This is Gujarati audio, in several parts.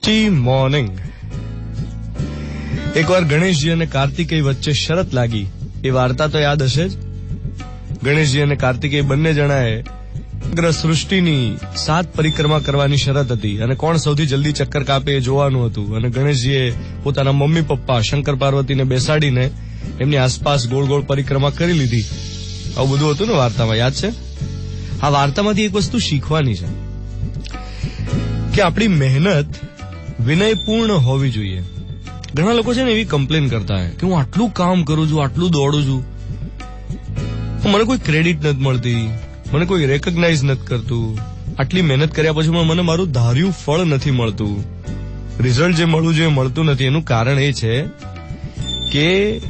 T morning. એકવાર ગણેશજી અને કાર્તિકેય વચ્ચે શરત લાગી. એ વાર્તા તો યાદ હશે જ. ગણેશજી અને કાર્તિકેય બંને જણાએ સમગ્ર સૃષ્ટિની 7 પરિક્રમા કરવાની શરત હતી અને કોણ સૌથી જલ્દી ચક્કર કાપે એ જોવાનું હતું. અને ગણેશજીએ પોતાના મમ્મી પપ્પા શંકર પાર્વતીને બેસાડીને એમની આસપાસ ગોળ ગોળ પરિક્રમા કરી લીધી. આવું બધું હતું ને વાર્તામાં, યાદ છે? આ વાર્તામાંથી એક વસ્તુ શીખવાની છે કે આપણી મહેનત વિનયપૂર્ણ હોવી જોઈએ. ઘણા લોકો છે ને એવી કમ્પ્લેન કરતા હોય કે હું આટલું કામ કરું છું, આટલું દોડું છું, મને કોઈ ક્રેડિટ નથી મળતી, મને કોઈ રેકગ્નાઇઝ નથી કરતું, આટલી મહેનત કર્યા પછી મને મારું ધાર્યું ફળ નથી મળતું, રિઝલ્ટ જે મળવું જોઈએ મળતું નથી. એનું કારણ એ છે કે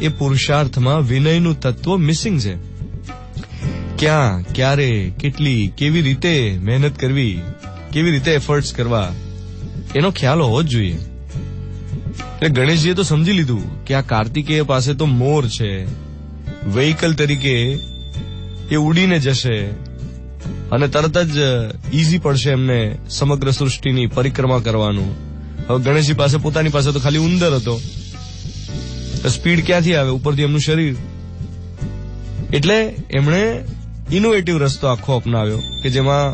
એ પુરુષાર્થમાં વિનયનું તત્વ મિસિંગ છે. ક્યાં, ક્યારે, કેટલી, કેવી રીતે મહેનત કરવી, કેવી રીતે એફર્ટ્સ કરવા, એનો ખ્યાલ હોવો જ જોઈએ. એટલે ગણેશજીએ તો સમજી લીધું કે આ કાર્તિકેય પાસે તો મોર છે, વ્હીકલ તરીકે એ ઉડીને જશે અને તરત જ ઈઝી પડશે એમને સમગ્ર સૃષ્ટિની પરિક્રમા કરવાનું. હવે ગણેશજી પાસે પોતાની પાસે તો ખાલી ઉંદર હતો, સ્પીડ ક્યાંથી આવે? ઉપરથી એમનું શરીર. એટલે એમણે ઇનોવેટિવ રસ્તો આખો અપનાવ્યો કે જેમાં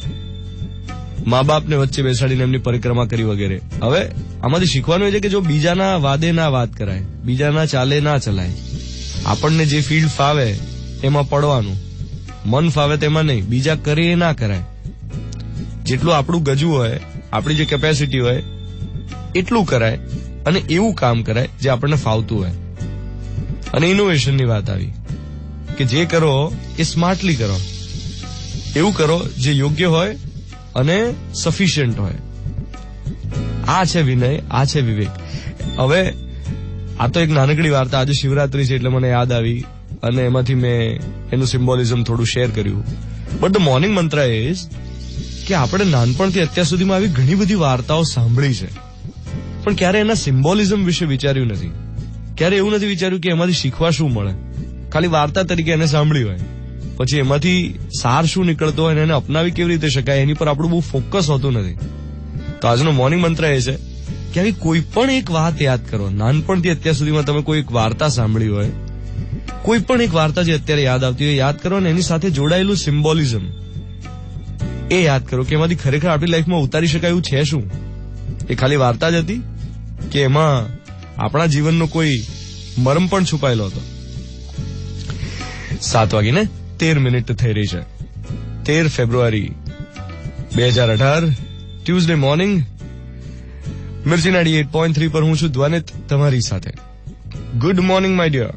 મા બાપને વચ્ચે બેસાડીને એમની પરિક્રમા કરી વગેરે. હવે આમાંથી શીખવાનું એ છે કે જો બીજાના વાદે ના વાત કરાય, બીજાના ચાલે ના ચલાય, આપણને જે ફીલ્ડ ફાવે એમાં પડવાનું, મન ફાવે તેમાં નહીં, બીજા કરે એ ના કરાય. જેટલું આપણું ગજુ હોય, આપણી જે કેપેસિટી હોય એટલું કરાય અને એવું કામ કરાય જે આપણને ફાવતું હોય. અને ઇનોવેશનની વાત આવી કે જે કરો એ સ્માર્ટલી કરો, એવું કરો જે યોગ્ય હોય અને સફિશિયન્ટ હોય. આ છે વિનય, આ છે વિવેક. હવે આ તો એક નાનકડી વાર્તા, આજે શિવરાત્રી છે એટલે મને યાદ આવી અને એમાંથી મેં એનું સિમ્બોલિઝમ થોડું શેર કર્યું. બટ ધ મોર્નિંગ મંત્ર ઇઝ કે આપણે નાનપણથી અત્યાર સુધીમાં આવી ઘણી બધી વાર્તાઓ સાંભળી છે, પણ ક્યારે એના સિમ્બોલિઝમ વિશે વિચાર્યું નથી. ક્યારે એવું નથી વિચાર્યું કે એમાંથી શીખવા શું મળે. ખાલી વાર્તા તરીકે એને સાંભળી હોય, પછી એમાંથી સાર શું નીકળતો હોય અને એને અપનાવી કેવી રીતે શકાય એની પર આપણું બહુ ફોકસ હોતું નથી. તો આજનો મોર્નિંગ મંત્ર એ છે કે આવી કોઈ પણ એક વાત યાદ કરો. નાનપણથી અત્યાર સુધીમાં તમે કોઈ એક વાર્તા સાંભળી હોય, કોઈ પણ એક વાર્તા જે અત્યારે યાદ આવતી હોય યાદ કરો અને એની સાથે જોડાયેલું સિમ્બોલિઝમ એ યાદ કરો કે એમાંથી ખરેખર આપણી લાઈફમાં ઉતારી શકાય એવું છે શું? એ ખાલી વાર્તા જ હતી કે એમાં આપણા જીવનનો કોઈ મર્મ પણ છુપાયેલો હતો? 7:13 થઈ રહી છે. 13 ફેબ્રુઆરી 2018 ટ્યુઝડે મોર્નિંગ. મિર્ચી 98.3 પર હું છું ધ્વનિત તમારી સાથે. Good morning my dear.